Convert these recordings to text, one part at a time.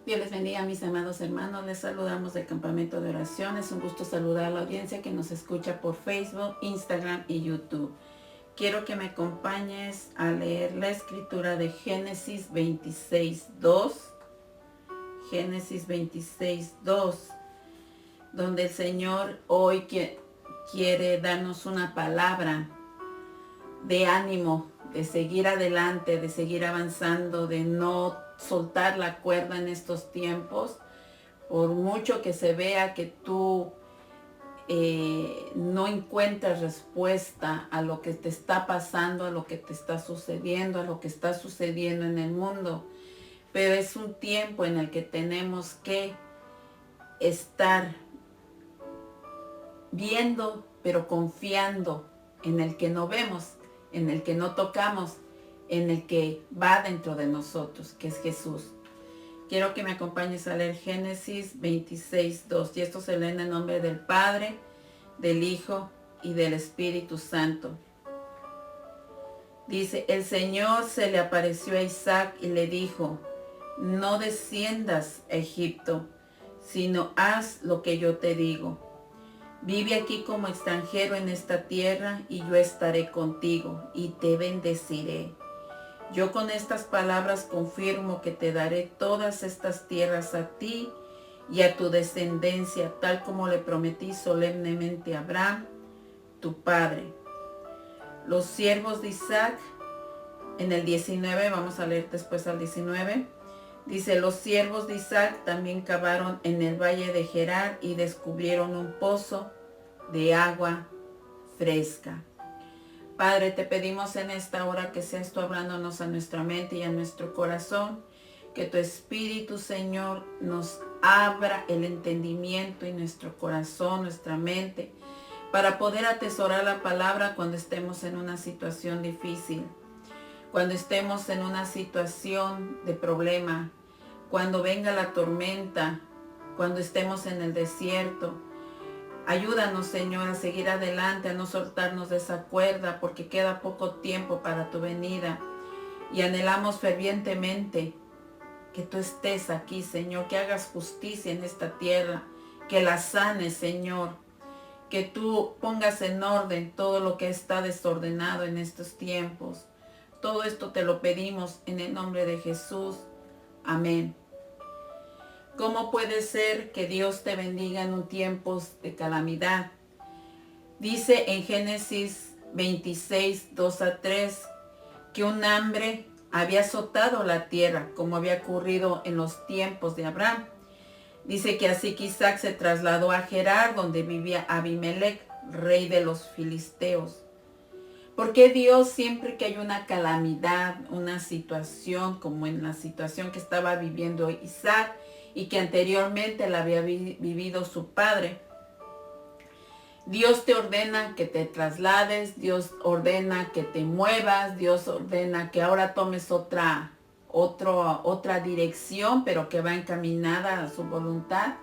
Dios les bendiga, mis amados hermanos. Les saludamos del campamento de oración. Es un gusto saludar a la audiencia que nos escucha por Facebook, Instagram y YouTube. Quiero que me acompañes a leer la escritura de Génesis 26:2. Génesis 26:2, donde el Señor hoy quiere darnos una palabra de ánimo, de seguir adelante, de seguir avanzando, de no soltar la cuerda en estos tiempos. Por mucho que se vea que tú no encuentras respuesta a lo que te está pasando, a lo que te está sucediendo, a lo que está sucediendo en el mundo. Pero es un tiempo en el que tenemos que estar viendo, pero confiando en el que no vemos, en el que no tocamos, en el que va dentro de nosotros, que es Jesús. Quiero que me acompañes a leer Génesis 26:2. Y esto se lee en el nombre del Padre, del Hijo y del Espíritu Santo. Dice, el Señor se le apareció a Isaac y le dijo, no desciendas a Egipto, sino haz lo que yo te digo. Vive aquí como extranjero en esta tierra y yo estaré contigo y te bendeciré. Yo con estas palabras confirmo que te daré todas estas tierras a ti y a tu descendencia, tal como le prometí solemnemente a Abraham, tu padre. Los siervos de Isaac, en el 19, vamos a leer después al 19, dice, los siervos de Isaac también cavaron en el valle de Gerar y descubrieron un pozo de agua fresca. Padre, te pedimos en esta hora que seas tú hablándonos a nuestra mente y a nuestro corazón, que tu Espíritu, Señor, nos abra el entendimiento y nuestro corazón, nuestra mente, para poder atesorar la palabra cuando estemos en una situación difícil, cuando estemos en una situación de problema, cuando venga la tormenta, cuando estemos en el desierto. Ayúdanos, Señor, a seguir adelante, a no soltarnos de esa cuerda, porque queda poco tiempo para tu venida. Y anhelamos fervientemente que tú estés aquí, Señor, que hagas justicia en esta tierra, que la sanes, Señor, que tú pongas en orden todo lo que está desordenado en estos tiempos. Todo esto te lo pedimos en el nombre de Jesús. Amén. ¿Cómo puede ser que Dios te bendiga en un tiempo de calamidad? Dice en Génesis 26:2-3, que un hambre había azotado la tierra, como había ocurrido en los tiempos de Abraham. Dice que así que Isaac se trasladó a Gerar, donde vivía Abimelech, rey de los filisteos. Porque Dios, siempre que hay una calamidad, una situación como en la situación que estaba viviendo Isaac y que anteriormente la había vivido su padre, Dios te ordena que te traslades, Dios ordena que te muevas, Dios ordena que ahora tomes otra dirección, pero que va encaminada a su voluntad,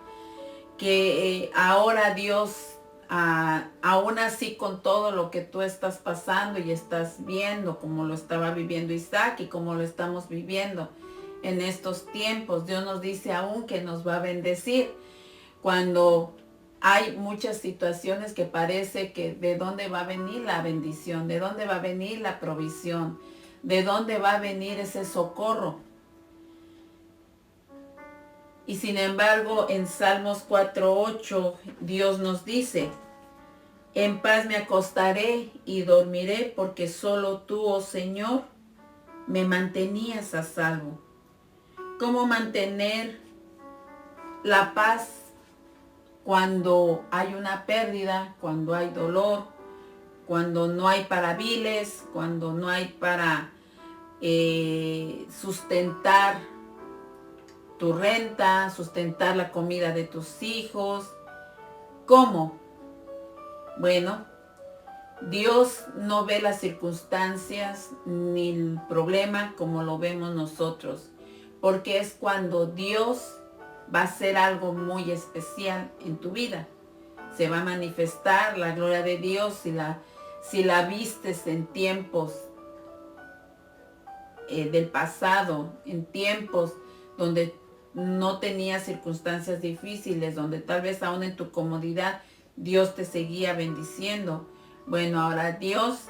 que ahora Dios, aún así con todo lo que tú estás pasando y estás viendo, como lo estaba viviendo Isaac y como lo estamos viviendo en estos tiempos, Dios nos dice aún que nos va a bendecir cuando hay muchas situaciones que parece que de dónde va a venir la bendición, de dónde va a venir la provisión, de dónde va a venir ese socorro. Y sin embargo, en Salmos 4:8, Dios nos dice, en paz me acostaré y dormiré, porque solo tú, oh Señor, me mantenías a salvo. ¿Cómo mantener la paz cuando hay una pérdida, cuando hay dolor, cuando no hay para biles, cuando no hay para sustentar tu renta, sustentar la comida de tus hijos? ¿Cómo? Bueno, Dios no ve las circunstancias ni el problema como lo vemos nosotros, porque es cuando Dios va a hacer algo muy especial en tu vida. Se va a manifestar la gloria de Dios si la vistes en tiempos del pasado, en tiempos donde no tenías circunstancias difíciles, donde tal vez aún en tu comodidad Dios te seguía bendiciendo. Bueno, ahora Dios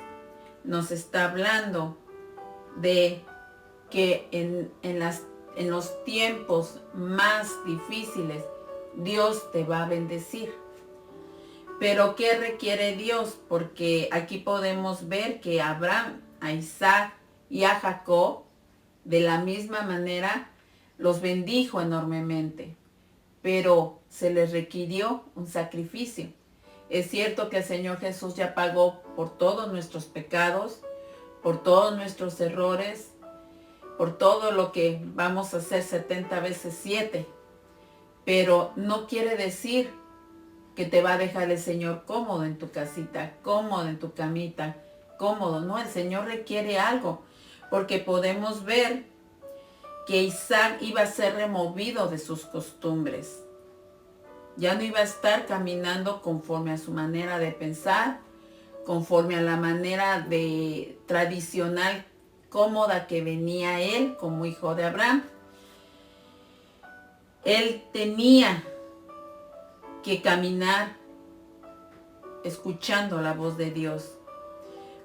nos está hablando de que en los tiempos más difíciles Dios te va a bendecir. Pero ¿qué requiere Dios? Porque aquí podemos ver que a Abraham, a Isaac y a Jacob, de la misma manera, los bendijo enormemente. Pero se les requirió un sacrificio. Es cierto que el Señor Jesús ya pagó por todos nuestros pecados, por todos nuestros errores, por todo lo que vamos a hacer 70 veces 7. Pero no quiere decir que te va a dejar el Señor cómodo en tu casita, cómodo en tu camita, cómodo. No, el Señor requiere algo, porque podemos ver que Isaac iba a ser removido de sus costumbres. Ya no iba a estar caminando conforme a su manera de pensar, conforme a la manera de tradicional cómoda que venía él como hijo de Abraham. Él tenía que caminar escuchando la voz de Dios.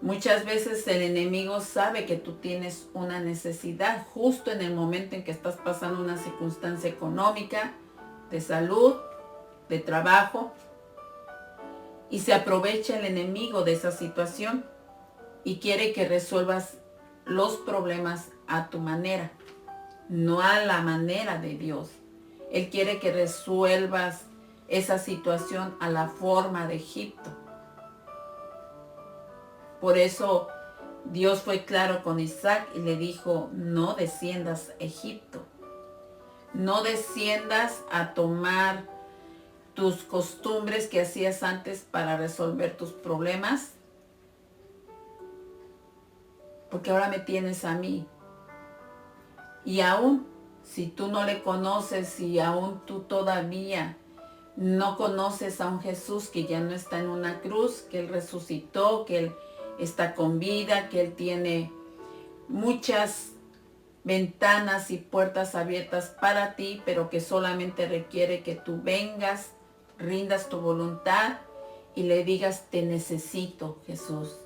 Muchas veces el enemigo sabe que tú tienes una necesidad justo en el momento en que estás pasando una circunstancia económica, de salud, de trabajo, y se aprovecha el enemigo de esa situación y quiere que resuelvas los problemas a tu manera, no a la manera de Dios. Él quiere que resuelvas esa situación a la forma de Egipto. Por eso Dios fue claro con Isaac y le dijo, no desciendas a Egipto. No desciendas a tomar tus costumbres que hacías antes para resolver tus problemas, porque ahora me tienes a mí. Y aún si tú no le conoces y aún tú todavía no conoces a un Jesús que ya no está en una cruz, que Él resucitó, que Él está con vida, que Él tiene muchas ventanas y puertas abiertas para ti, pero que solamente requiere que tú vengas, rindas tu voluntad y le digas, te necesito, Jesús,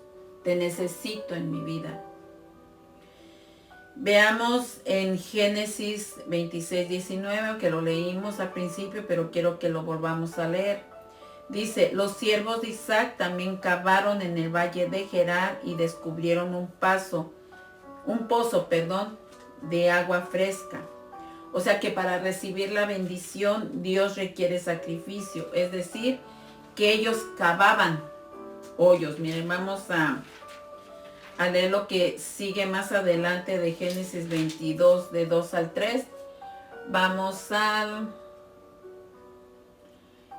te necesito en mi vida. Veamos en Génesis 26, 19, que lo leímos al principio, pero quiero que lo volvamos a leer. Dice, los siervos de Isaac también cavaron en el valle de Gerar y descubrieron un pozo, de agua fresca. O sea que para recibir la bendición, Dios requiere sacrificio. Es decir, que ellos cavaban hoyos. Miren, vamos a leer lo que sigue más adelante de Génesis 22, de 2 al 3. Vamos al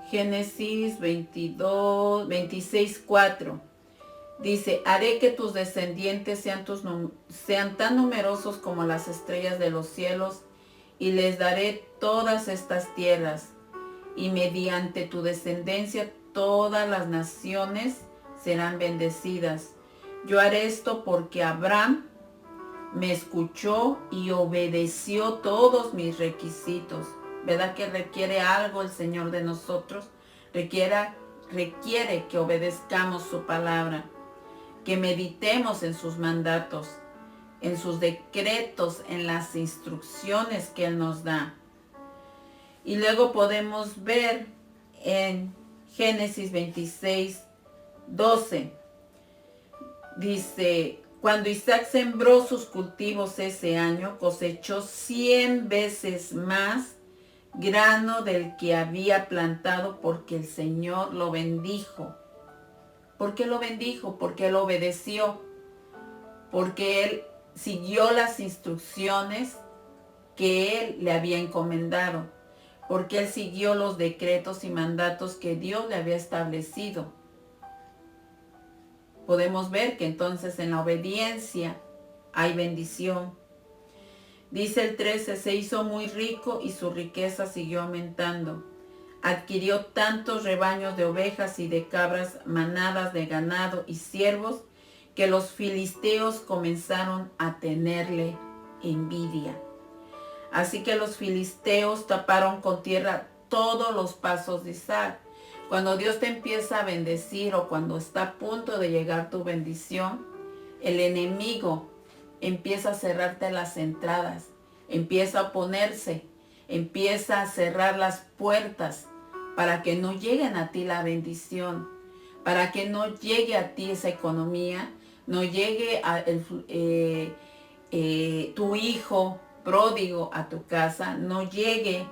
Génesis 22, 26, 4. Dice, haré que tus descendientes sean tan numerosos como las estrellas de los cielos, y les daré todas estas tierras, y mediante tu descendencia todas las naciones serán bendecidas. Yo haré esto porque Abraham me escuchó y obedeció todos mis requisitos. ¿Verdad que requiere algo el Señor de nosotros? Requiere que obedezcamos su palabra, que meditemos en sus mandatos, en sus decretos, en las instrucciones que Él nos da. Y luego podemos ver en Génesis 26, 12. Dice, cuando Isaac sembró sus cultivos ese año, cosechó 100 veces más grano del que había plantado, porque el Señor lo bendijo. ¿Por qué lo bendijo? Porque Él obedeció, porque Él siguió las instrucciones que Él le había encomendado, porque Él siguió los decretos y mandatos que Dios le había establecido. Podemos ver que entonces en la obediencia hay bendición. Dice el 13, se hizo muy rico y su riqueza siguió aumentando. Adquirió tantos rebaños de ovejas y de cabras, manadas de ganado y siervos, que los filisteos comenzaron a tenerle envidia. Así que los filisteos taparon con tierra todos los pasos de Isaac. Cuando Dios te empieza a bendecir o cuando está a punto de llegar tu bendición, el enemigo empieza a cerrarte las entradas, empieza a oponerse, empieza a cerrar las puertas para que no lleguen a ti la bendición, para que no llegue a ti esa economía, no llegue a tu hijo pródigo a tu casa, no llegue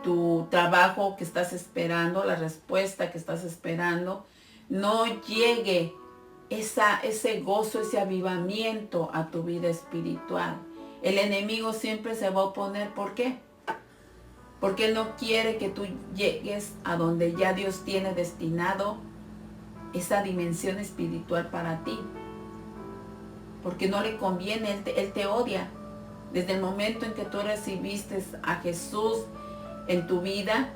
tu trabajo que estás esperando, la respuesta que estás esperando, no llegue ese gozo, ese avivamiento a tu vida espiritual. El enemigo siempre se va a oponer. ¿Por qué? Porque él no quiere que tú llegues a donde ya Dios tiene destinado esa dimensión espiritual para ti. Porque no le conviene, él te odia. Desde el momento en que tú recibiste a Jesús en tu vida,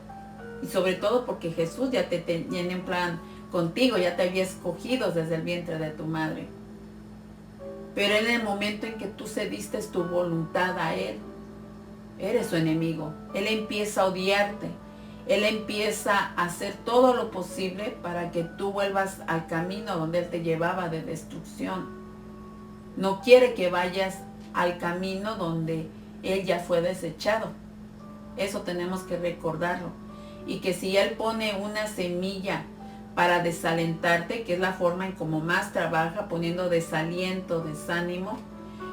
y sobre todo porque Jesús ya te tiene en plan contigo, ya te había escogido desde el vientre de tu madre. Pero en el momento en que tú cediste tu voluntad a Él, eres su enemigo. Él empieza a odiarte. Él empieza a hacer todo lo posible para que tú vuelvas al camino donde Él te llevaba de destrucción. No quiere que vayas al camino donde Él ya fue desechado. Eso tenemos que recordarlo. Y que si Él pone una semilla para desalentarte, que es la forma en como más trabaja, poniendo desaliento, desánimo,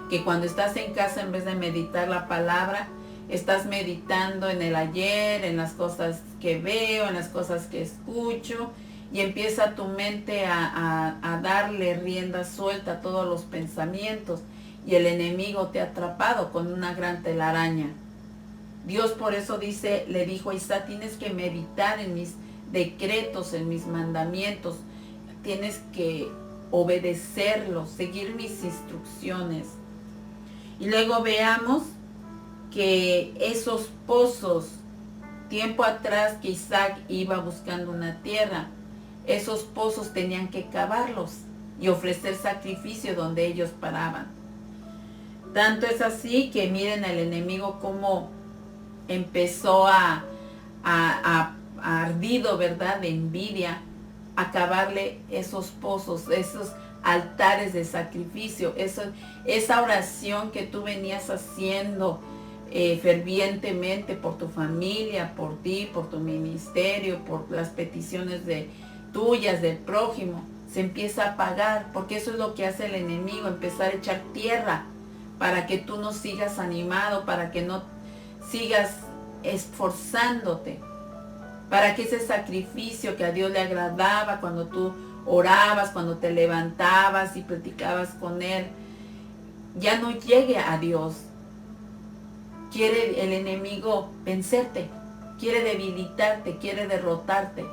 que cuando estás en casa, en vez de meditar la palabra, estás meditando en el ayer, en las cosas que veo, en las cosas que escucho, y empieza tu mente a darle rienda suelta a todos los pensamientos, y el enemigo te ha atrapado con una gran telaraña. Dios por eso le dijo a Isaac, tienes que meditar en mis decretos, en mis mandamientos, tienes que obedecerlos, seguir mis instrucciones. Y luego veamos que esos pozos, tiempo atrás que Isaac iba buscando una tierra, esos pozos tenían que cavarlos y ofrecer sacrificio donde ellos paraban. Tanto es así que miren al enemigo cómo empezó a ardido, ¿verdad?, de envidia, a cavarle esos pozos, esos altares de sacrificio, esa oración que tú venías haciendo fervientemente por tu familia, por ti, por tu ministerio, por las peticiones tuyas, del prójimo, se empieza a apagar, porque eso es lo que hace el enemigo, empezar a echar tierra para que tú no sigas animado, para que no sigas esforzándote, para que ese sacrificio que a Dios le agradaba cuando tú orabas, cuando te levantabas y platicabas con Él, ya no llegue a Dios. Quiere el enemigo vencerte, quiere debilitarte, quiere derrotarte.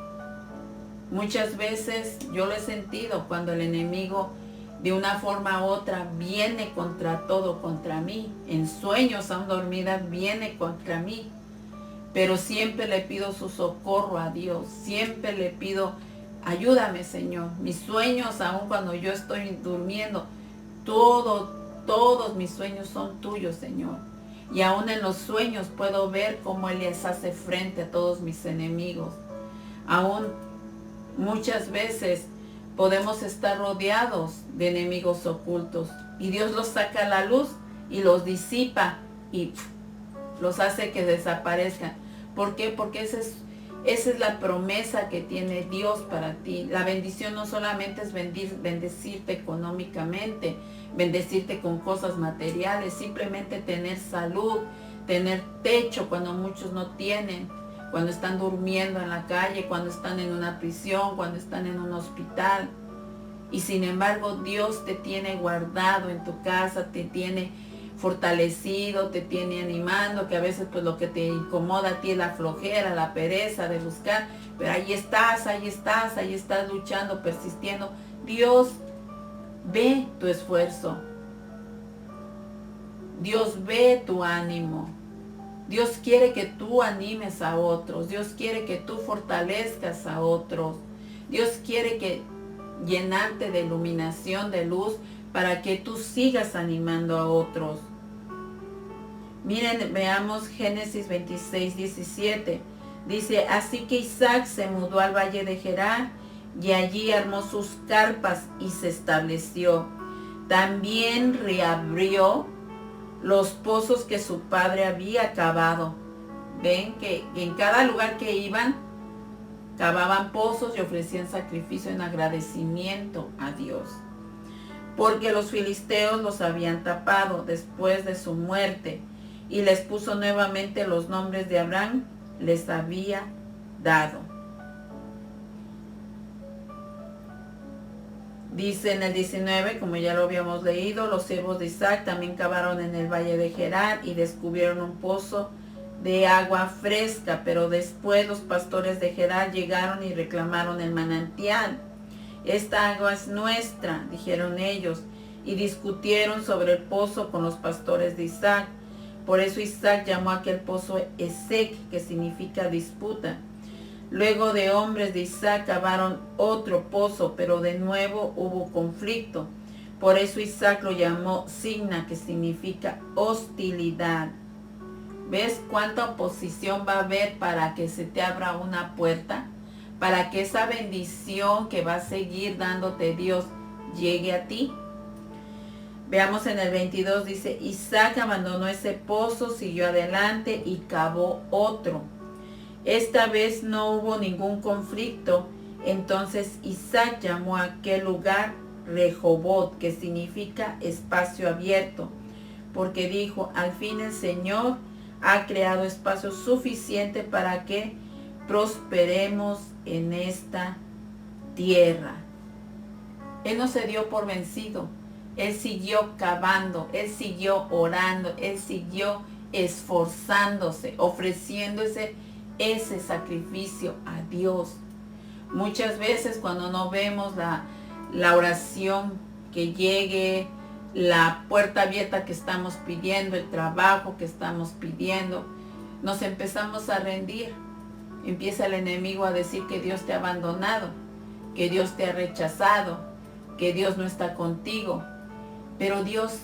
Muchas veces yo lo he sentido cuando el enemigo de una forma u otra viene contra todo, contra mí. En sueños aún dormidas viene contra mí. Pero siempre le pido su socorro a Dios. Siempre le pido, ayúdame, Señor. Mis sueños, aún cuando yo estoy durmiendo, todos mis sueños son tuyos, Señor. Y aún en los sueños puedo ver cómo Él les hace frente a todos mis enemigos. Aún muchas veces podemos estar rodeados de enemigos ocultos. Y Dios los saca a la luz y los disipa y los hace que desaparezcan. ¿Por qué? Porque esa es la promesa que tiene Dios para ti. La bendición no solamente es bendecirte económicamente, bendecirte con cosas materiales, simplemente tener salud, tener techo cuando muchos no tienen, cuando están durmiendo en la calle, cuando están en una prisión, cuando están en un hospital. Y sin embargo, Dios te tiene guardado en tu casa, te tiene fortalecido, te tiene animando, que a veces pues lo que te incomoda a ti es la flojera, la pereza de buscar, pero ahí estás luchando, persistiendo. Dios ve tu esfuerzo, Dios ve tu ánimo, Dios quiere que tú animes a otros, Dios quiere que tú fortalezcas a otros, Dios quiere que llenarte de iluminación, de luz, para que tú sigas animando a otros. Miren, veamos Génesis 26, 17. Dice, así que Isaac se mudó al valle de Gerar y allí armó sus carpas y se estableció. También reabrió los pozos que su padre había cavado. Ven que en cada lugar que iban, cavaban pozos y ofrecían sacrificio en agradecimiento a Dios. Porque los filisteos los habían tapado después de su muerte, y les puso nuevamente los nombres de Abraham, les había dado. Dice en el 19, como ya lo habíamos leído, los siervos de Isaac también cavaron en el valle de Gerar y descubrieron un pozo de agua fresca, pero después los pastores de Gerar llegaron y reclamaron el manantial. Esta agua es nuestra, dijeron ellos, y discutieron sobre el pozo con los pastores de Isaac. Por eso Isaac llamó a aquel pozo Esek, que significa disputa. Luego de hombres de Isaac cavaron otro pozo, pero de nuevo hubo conflicto. Por eso Isaac lo llamó Signa, que significa hostilidad. ¿Ves cuánta oposición va a haber para que se te abra una puerta? Para que esa bendición que va a seguir dándote Dios llegue a ti. Veamos en el 22, dice, Isaac abandonó ese pozo, siguió adelante y cavó otro. Esta vez no hubo ningún conflicto. Entonces Isaac llamó a aquel lugar Rehobot, que significa espacio abierto, porque dijo, al fin el Señor ha creado espacio suficiente para que prosperemos en esta tierra. Él no se dio por vencido. Él siguió cavando, él siguió orando, él siguió esforzándose, ofreciéndose ese sacrificio a Dios. Muchas veces cuando no vemos la oración que llegue, la puerta abierta que estamos pidiendo, el trabajo que estamos pidiendo, nos empezamos a rendir. Empieza el enemigo a decir que Dios te ha abandonado, que Dios te ha rechazado, que Dios no está contigo. Pero Dios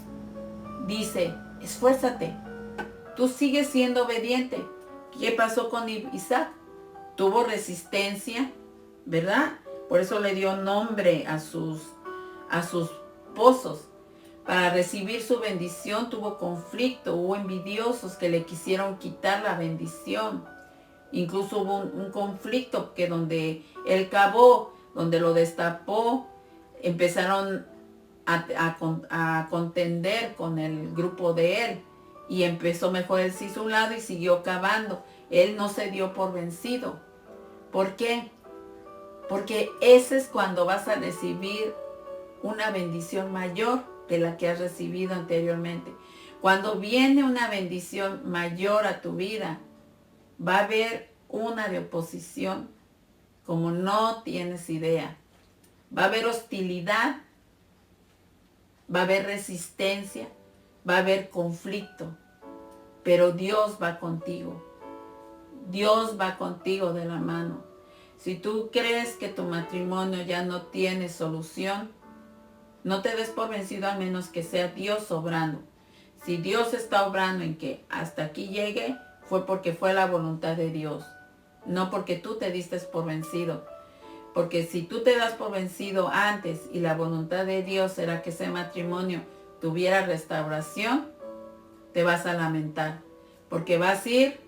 dice, esfuérzate, tú sigues siendo obediente. ¿Qué pasó con Isaac? Tuvo resistencia, ¿verdad? Por eso le dio nombre a sus pozos. Para recibir su bendición tuvo conflicto, hubo envidiosos que le quisieron quitar la bendición. Incluso hubo un conflicto que donde él cavó, donde lo destapó, empezaron a contender con el grupo de él. Y empezó mejor, él se hizo un lado y siguió cavando. Él no se dio por vencido. ¿Por qué? Porque ese es cuando vas a recibir una bendición mayor de la que has recibido anteriormente. Cuando viene una bendición mayor a tu vida, va a haber una de oposición como no tienes idea. Va a haber hostilidad, va a haber resistencia, va a haber conflicto, pero Dios va contigo. Dios va contigo de la mano. Si tú crees que tu matrimonio ya no tiene solución, no te des por vencido, al menos que sea Dios obrando. Si Dios está obrando en que hasta aquí llegue, fue porque fue la voluntad de Dios, no porque tú te diste por vencido. Porque si tú te das por vencido antes y la voluntad de Dios era que ese matrimonio tuviera restauración, te vas a lamentar. Porque vas a ir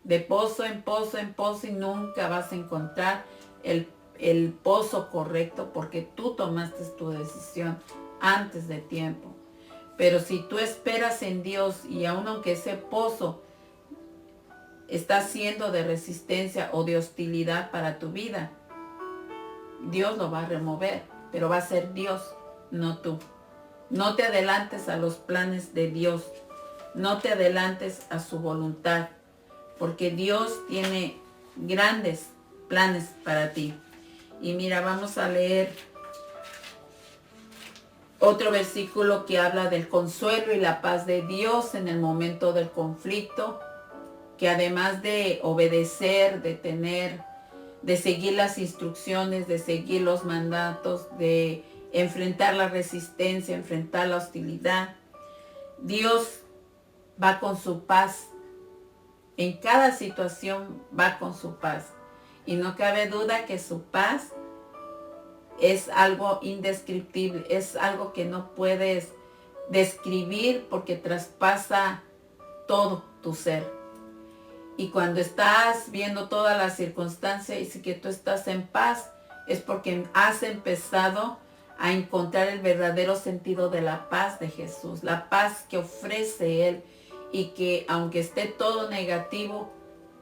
de pozo en pozo en pozo y nunca vas a encontrar el pozo correcto porque tú tomaste tu decisión antes de tiempo. Pero si tú esperas en Dios y aun aunque ese pozo está siendo de resistencia o de hostilidad para tu vida, Dios lo va a remover, pero va a ser Dios, no tú. No te adelantes a los planes de Dios, no te adelantes a su voluntad, porque Dios tiene grandes planes para ti. Y mira, vamos a leer otro versículo que habla del consuelo y la paz de Dios en el momento del conflicto, que además de obedecer, de seguir las instrucciones, de seguir los mandatos, de enfrentar la resistencia, enfrentar la hostilidad, Dios va con su paz. En cada situación va con su paz. Y no cabe duda que su paz es algo indescriptible, es algo que no puedes describir porque traspasa todo tu ser. Y cuando estás viendo todas las circunstancias y si que tú estás en paz, es porque has empezado a encontrar el verdadero sentido de la paz de Jesús, la paz que ofrece Él, y que aunque esté todo negativo,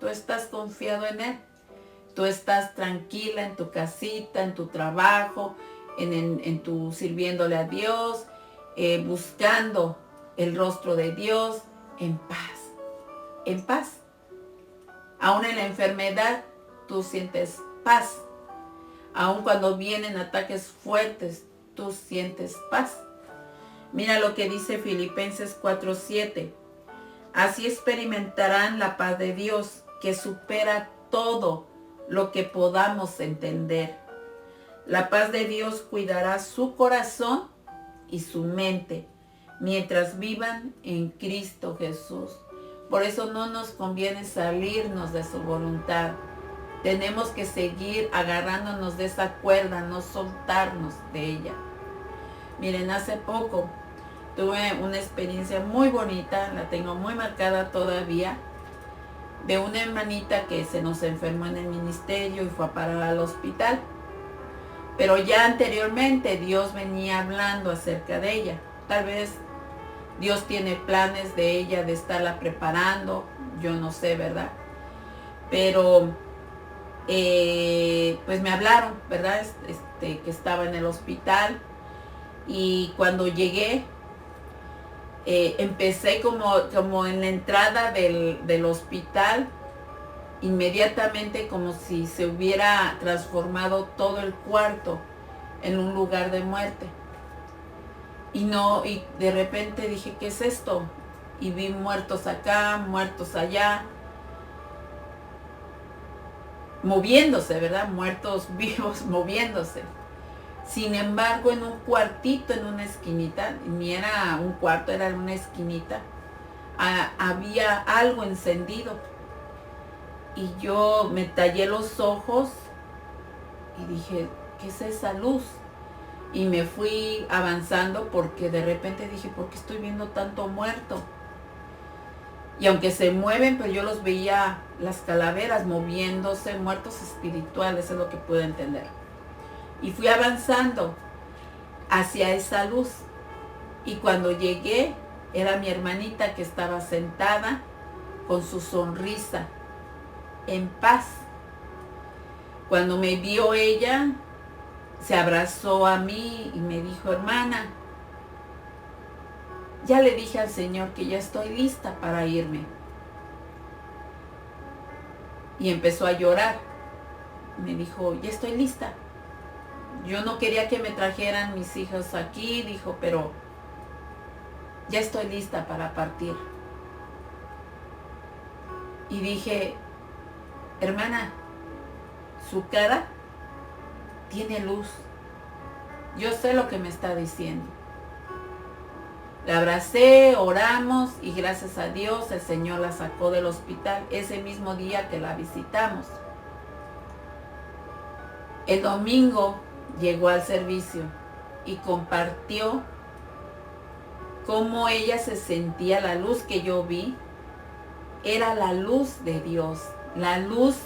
tú estás confiado en Él. Tú estás tranquila en tu casita, en tu trabajo, en tu sirviéndole a Dios, buscando el rostro de Dios, en paz, en paz. Aún en la enfermedad, tú sientes paz. Aún cuando vienen ataques fuertes, tú sientes paz. Mira lo que dice Filipenses 4:7. Así experimentarán la paz de Dios, que supera todo lo que podamos entender. La paz de Dios cuidará su corazón y su mente mientras vivan en Cristo Jesús. Por eso no nos conviene salirnos de su voluntad. Tenemos que seguir agarrándonos de esa cuerda, no soltarnos de ella. Miren, hace poco tuve una experiencia muy bonita, la tengo muy marcada todavía, de una hermanita que se nos enfermó en el ministerio y fue a parar al hospital. Pero ya anteriormente Dios venía hablando acerca de ella. Tal vez Dios tiene planes de ella, de estarla preparando, yo no sé, ¿verdad? Pero pues me hablaron, ¿verdad? Que estaba en el hospital, y cuando llegué, empecé como en la entrada del hospital, inmediatamente como si se hubiera transformado todo el cuarto en un lugar de muerte. Y de repente dije, ¿qué es esto? Y vi muertos acá, muertos allá, moviéndose, ¿verdad? Muertos vivos moviéndose. Sin embargo, en un cuartito, en una esquinita, ni era un cuarto, era una esquinita, había algo encendido. Y yo me tallé los ojos y dije, ¿qué es esa luz? Y me fui avanzando porque de repente dije, ¿por qué estoy viendo tanto muerto? Y aunque se mueven, pero yo los veía, las calaveras moviéndose, muertos espirituales, es lo que puedo entender. Y fui avanzando hacia esa luz. Y cuando llegué, era mi hermanita que estaba sentada con su sonrisa, en paz. Cuando me vio ella, se abrazó a mí y me dijo, hermana, ya le dije al Señor que ya estoy lista para irme. Y empezó a llorar. Me dijo, ya estoy lista. Yo no quería que me trajeran mis hijos aquí, dijo, pero ya estoy lista para partir. Y dije, hermana, su cara tiene luz. Yo sé lo que me está diciendo. La abracé, oramos y gracias a Dios el Señor la sacó del hospital ese mismo día que la visitamos. El domingo llegó al servicio y compartió cómo ella se sentía. La luz que yo vi era la luz de Dios, la luz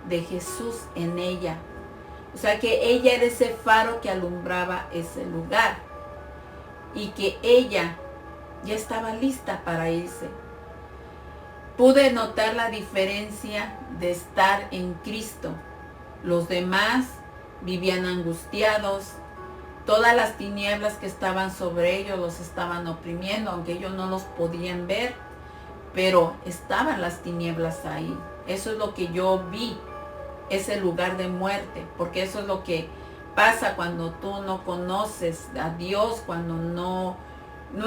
de Jesús en ella. O sea que ella era ese faro que alumbraba ese lugar y que ella ya estaba lista para irse. Pude notar la diferencia de estar en Cristo. Los demás vivían angustiados. Todas las tinieblas que estaban sobre ellos los estaban oprimiendo, aunque ellos no los podían ver, pero estaban las tinieblas ahí. Eso es lo que yo vi, ese lugar de muerte, porque eso es lo que pasa cuando tú no conoces a Dios, cuando no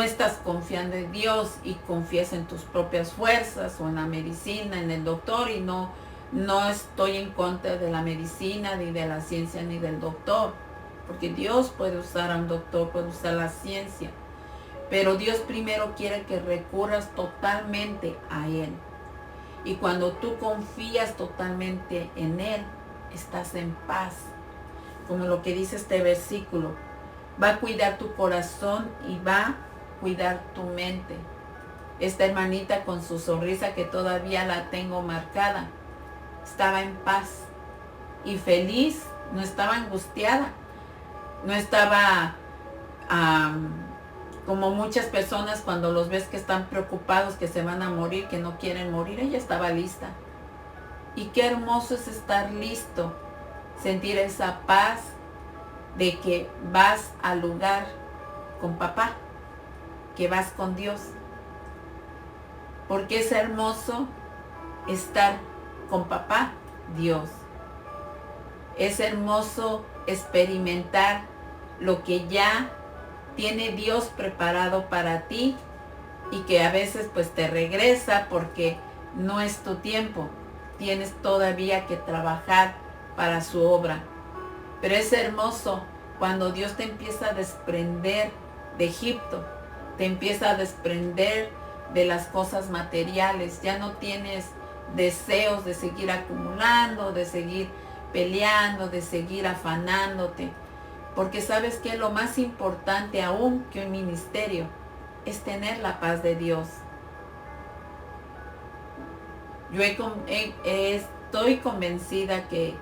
estás confiando en Dios y confías en tus propias fuerzas o en la medicina, en el doctor. Y no estoy en contra de la medicina, ni de la ciencia, ni del doctor, porque Dios puede usar a un doctor, puede usar la ciencia. Pero Dios primero quiere que recurras totalmente a Él. Y cuando tú confías totalmente en Él, estás en paz. Como lo que dice este versículo, va a cuidar tu corazón y va a cuidar tu mente. Esta hermanita con su sonrisa que todavía la tengo marcada, estaba en paz y feliz, no estaba angustiada, no estaba como muchas personas cuando los ves que están preocupados, que se van a morir, que no quieren morir. Ella estaba lista. Y qué hermoso es estar listo, sentir esa paz de que vas al lugar con papá, que vas con Dios. Porque es hermoso estar con papá, Dios. Es hermoso experimentar lo que ya tiene Dios preparado para ti y que a veces pues te regresa porque no es tu tiempo. Tienes todavía que trabajar para su obra. Pero es hermoso cuando Dios te empieza a desprender de Egipto, te empieza a desprender de las cosas materiales. Ya no tienes deseos de seguir acumulando, de seguir peleando, de seguir afanándote. Porque sabes que lo más importante aún que un ministerio es tener la paz de Dios. Yo estoy convencida que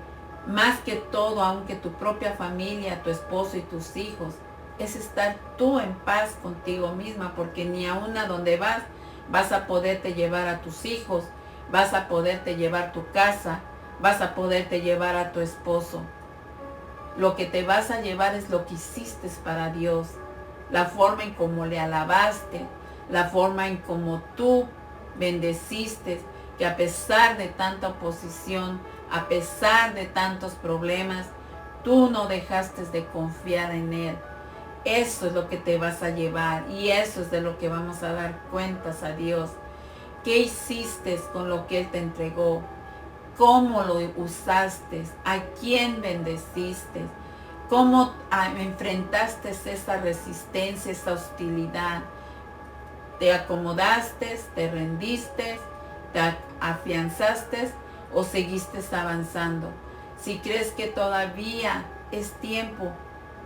más que todo, aunque tu propia familia, tu esposo y tus hijos, es estar tú en paz contigo misma, porque ni aún a donde vas a poderte llevar a tus hijos, vas a poderte llevar tu casa, vas a poderte llevar a tu esposo. Lo que te vas a llevar es lo que hiciste para Dios, la forma en cómo le alabaste, la forma en cómo tú bendeciste, que a pesar de tanta oposición, a pesar de tantos problemas, tú no dejaste de confiar en Él. Eso es lo que te vas a llevar y eso es de lo que vamos a dar cuentas a Dios. ¿Qué hiciste con lo que Él te entregó? ¿Cómo lo usaste? ¿A quién bendeciste? ¿Cómo enfrentaste esa resistencia, esa hostilidad? ¿Te acomodaste, te rendiste, te afianzaste o seguiste avanzando? Si crees que todavía es tiempo,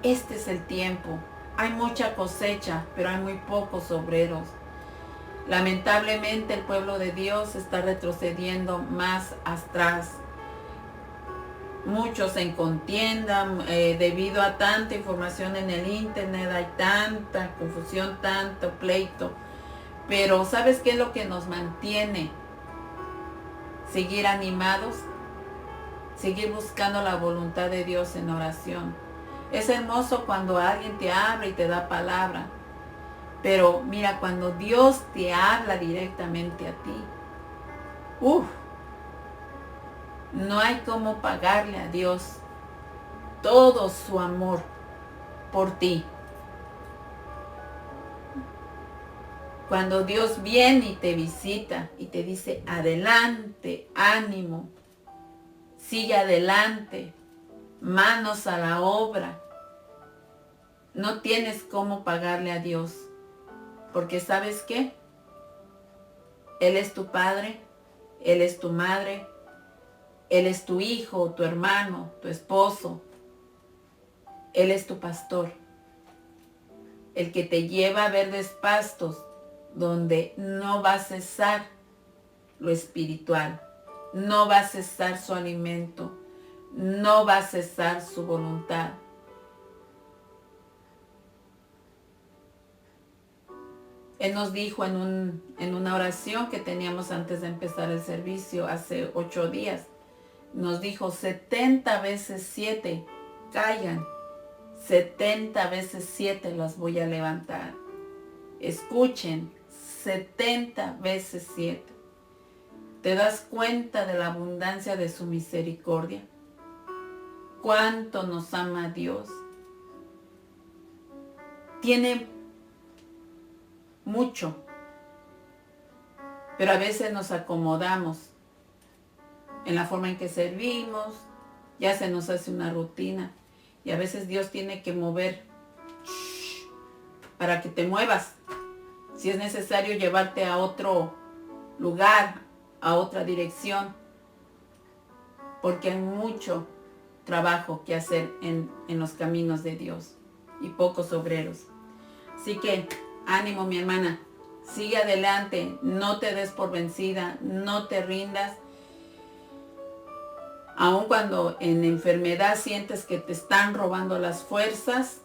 este es el tiempo. Hay mucha cosecha, pero hay muy pocos obreros. Lamentablemente el pueblo de Dios está retrocediendo más atrás. Muchos en contienda, debido a tanta información en el internet, hay tanta confusión, tanto pleito. Pero ¿sabes qué es lo que nos mantiene? Seguir animados, seguir buscando la voluntad de Dios en oración. Es hermoso cuando alguien te habla y te da palabra. Pero mira, cuando Dios te habla directamente a ti, no hay cómo pagarle a Dios todo su amor por ti. Cuando Dios viene y te visita y te dice, adelante, ánimo, sigue adelante, manos a la obra, no tienes cómo pagarle a Dios. Porque ¿sabes qué? Él es tu padre, Él es tu madre, Él es tu hijo, tu hermano, tu esposo. Él es tu pastor, el que te lleva a verdes pastos donde no va a cesar lo espiritual, no va a cesar su alimento, no va a cesar su voluntad. Él nos dijo en una oración que teníamos antes de empezar el servicio hace 8 días, nos dijo 70 veces 7 caigan, 70 veces 7 las voy a levantar. Escuchen, 70 veces 7. ¿Te das cuenta de la abundancia de su misericordia? ¿Cuánto nos ama Dios? Tiene mucho, pero a veces nos acomodamos en la forma en que servimos, ya se nos hace una rutina y a veces Dios tiene que mover para que te muevas. Si es necesario llevarte a otro lugar, a otra dirección, porque hay mucho trabajo que hacer en los caminos de Dios y pocos obreros. Así que ánimo, mi hermana, sigue adelante, no te des por vencida, no te rindas. Aun cuando en enfermedad sientes que te están robando las fuerzas,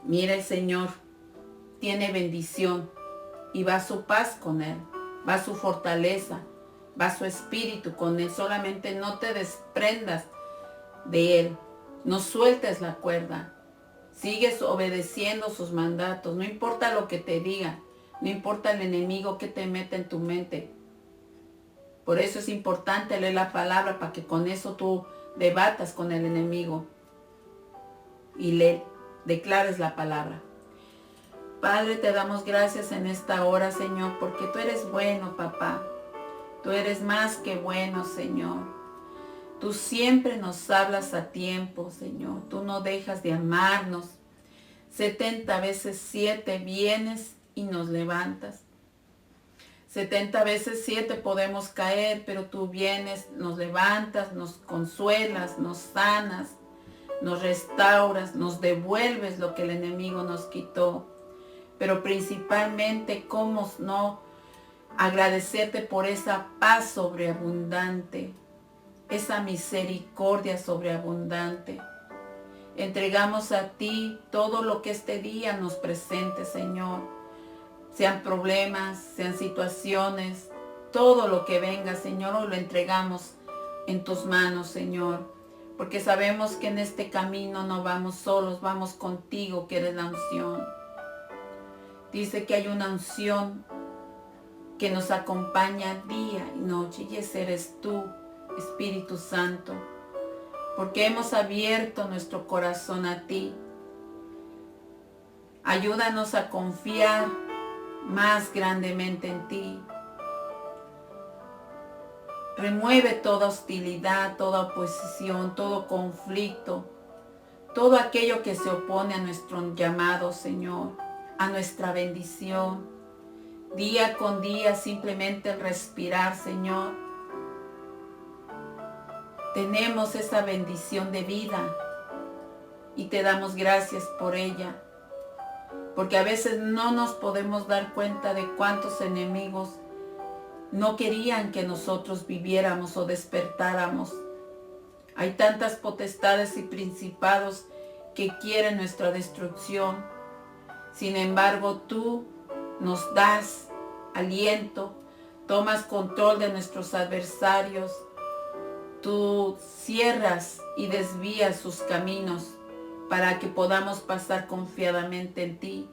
mira, el Señor tiene bendición y va su paz con Él, va su fortaleza, va su espíritu con Él. Solamente no te desprendas de Él, no sueltes la cuerda, sigues obedeciendo sus mandatos, no importa lo que te diga, no importa el enemigo que te meta en tu mente. Por eso es importante leer la palabra, para que con eso tú debatas con el enemigo y le declares la palabra. Padre, te damos gracias en esta hora, Señor, porque tú eres bueno, papá. Tú eres más que bueno, Señor. Tú siempre nos hablas a tiempo, Señor. Tú no dejas de amarnos. 70 veces 7 vienes y nos levantas. 70 veces 7 podemos caer, pero tú vienes, nos levantas, nos consuelas, nos sanas, nos restauras, nos devuelves lo que el enemigo nos quitó. Pero principalmente, ¿cómo no agradecerte por esa paz sobreabundante, esa misericordia sobreabundante? Entregamos a ti todo lo que este día nos presente, Señor. Sean problemas, sean situaciones, todo lo que venga, Señor, hoy lo entregamos en tus manos, Señor. Porque sabemos que en este camino no vamos solos, vamos contigo, que eres la unción. Dice que hay una unción que nos acompaña día y noche, y ese eres tú, Espíritu Santo. Porque hemos abierto nuestro corazón a ti. Ayúdanos a confiar más grandemente en ti. Remueve toda hostilidad, toda oposición, todo conflicto, todo aquello que se opone a nuestro llamado, Señor, a nuestra bendición. Día con día, simplemente el respirar, Señor. Tenemos esa bendición de vida y te damos gracias por ella. Porque a veces no nos podemos dar cuenta de cuántos enemigos no querían que nosotros viviéramos o despertáramos. Hay tantas potestades y principados que quieren nuestra destrucción. Sin embargo, tú nos das aliento, tomas control de nuestros adversarios. Tú cierras y desvías sus caminos para que podamos pasar confiadamente en ti.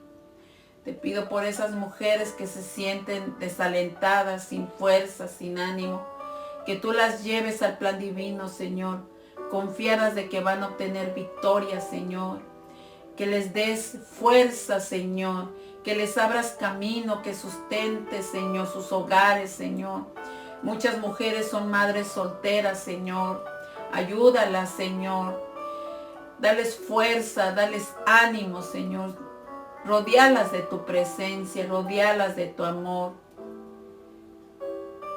Te pido por esas mujeres que se sienten desalentadas, sin fuerza, sin ánimo, que tú las lleves al plan divino, Señor, confiadas de que van a obtener victoria, Señor. Que les des fuerza, Señor, que les abras camino, que sustentes, Señor, sus hogares, Señor. Muchas mujeres son madres solteras, Señor. Ayúdalas, Señor. Dales fuerza, dales ánimo, Señor. Rodéalas de tu presencia, rodéalas de tu amor.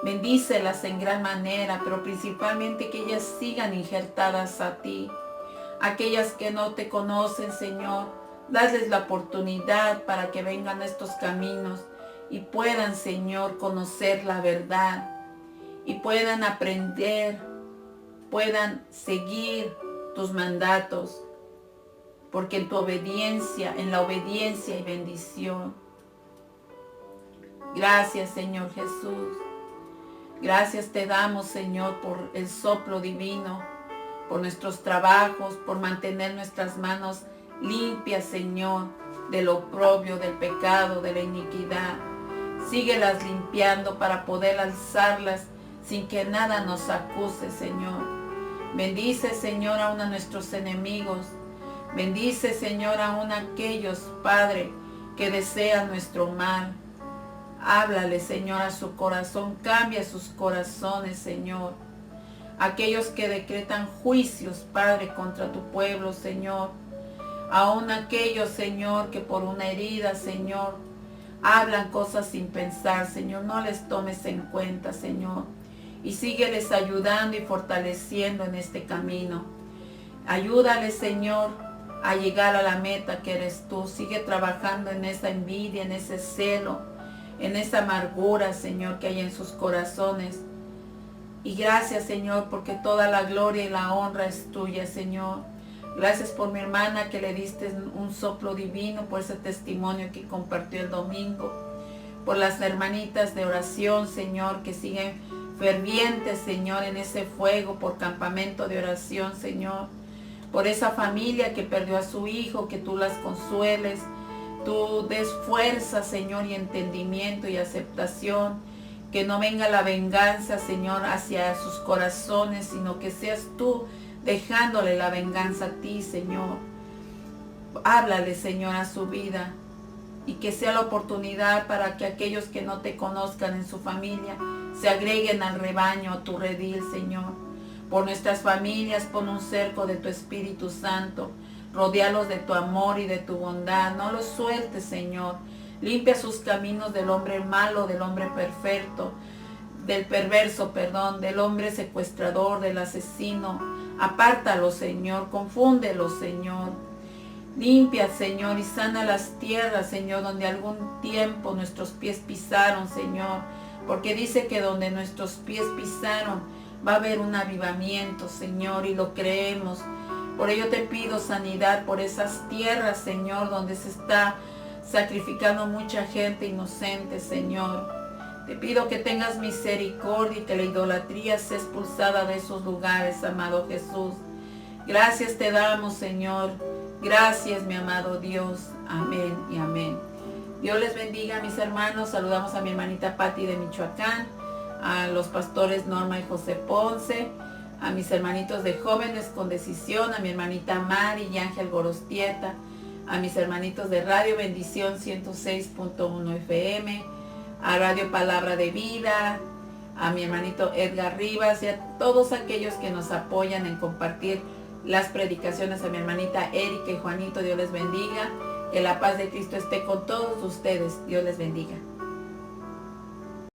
Bendícelas en gran manera, pero principalmente que ellas sigan injertadas a ti. Aquellas que no te conocen, Señor, dadles la oportunidad para que vengan a estos caminos y puedan, Señor, conocer la verdad y puedan aprender, puedan seguir tus mandatos, porque en tu obediencia, en la obediencia hay bendición. Gracias, Señor Jesús. Gracias te damos, Señor, por el soplo divino, por nuestros trabajos, por mantener nuestras manos limpias, Señor, del oprobio, del pecado, de la iniquidad. Síguelas limpiando para poder alzarlas sin que nada nos acuse, Señor. Bendice, Señor, aún a nuestros enemigos. Bendice, Señor, aún a aquellos, Padre, que desean nuestro mal. Háblale, Señor, a su corazón. Cambia sus corazones, Señor. Aquellos que decretan juicios, Padre, contra tu pueblo, Señor. Aún aquellos, Señor, que por una herida, Señor, hablan cosas sin pensar, Señor, no les tomes en cuenta, Señor. Y sígueles ayudando y fortaleciendo en este camino. Ayúdales, Señor, a llegar a la meta que eres tú. Sigue trabajando en esa envidia, en ese celo, en esa amargura, Señor, que hay en sus corazones. Y gracias, Señor, porque toda la gloria y la honra es tuya, Señor. Gracias por mi hermana que le diste un soplo divino, por ese testimonio que compartió el domingo. Por las hermanitas de oración, Señor, que siguen fervientes, Señor, en ese fuego, por campamento de oración, Señor. Por esa familia que perdió a su hijo, que tú las consueles. Tú des fuerza, Señor, y entendimiento y aceptación. Que no venga la venganza, Señor, hacia sus corazones, sino que seas tú dejándole la venganza a ti, Señor. Háblale, Señor, a su vida. Y que sea la oportunidad para que aquellos que no te conozcan en su familia se agreguen al rebaño, a tu redil, Señor. Por nuestras familias, pon un cerco de tu Espíritu Santo. Rodéalos de tu amor y de tu bondad. No los sueltes, Señor. Limpia sus caminos del hombre malo, del hombre perfecto, del perverso, del hombre secuestrador, del asesino. Apártalo, Señor. Confúndelo, Señor. Limpia, Señor, y sana las tierras, Señor, donde algún tiempo nuestros pies pisaron, Señor. Porque dice que donde nuestros pies pisaron va a haber un avivamiento, Señor, y lo creemos. Por ello te pido sanidad por esas tierras, Señor, donde se está sacrificando mucha gente inocente, Señor. Te pido que tengas misericordia y que la idolatría sea expulsada de esos lugares, amado Jesús. Gracias te damos, Señor. Gracias, mi amado Dios. Amén y amén. Dios les bendiga, mis hermanos. Saludamos a mi hermanita Patti de Michoacán, a los pastores Norma y José Ponce, a mis hermanitos de Jóvenes con Decisión, a mi hermanita Mari y Ángel Gorostieta, a mis hermanitos de Radio Bendición 106.1 FM, a Radio Palabra de Vida, a mi hermanito Edgar Rivas y a todos aquellos que nos apoyan en compartir las predicaciones, a mi hermanita Erika y Juanito. Dios les bendiga. Que la paz de Cristo esté con todos ustedes. Dios les bendiga.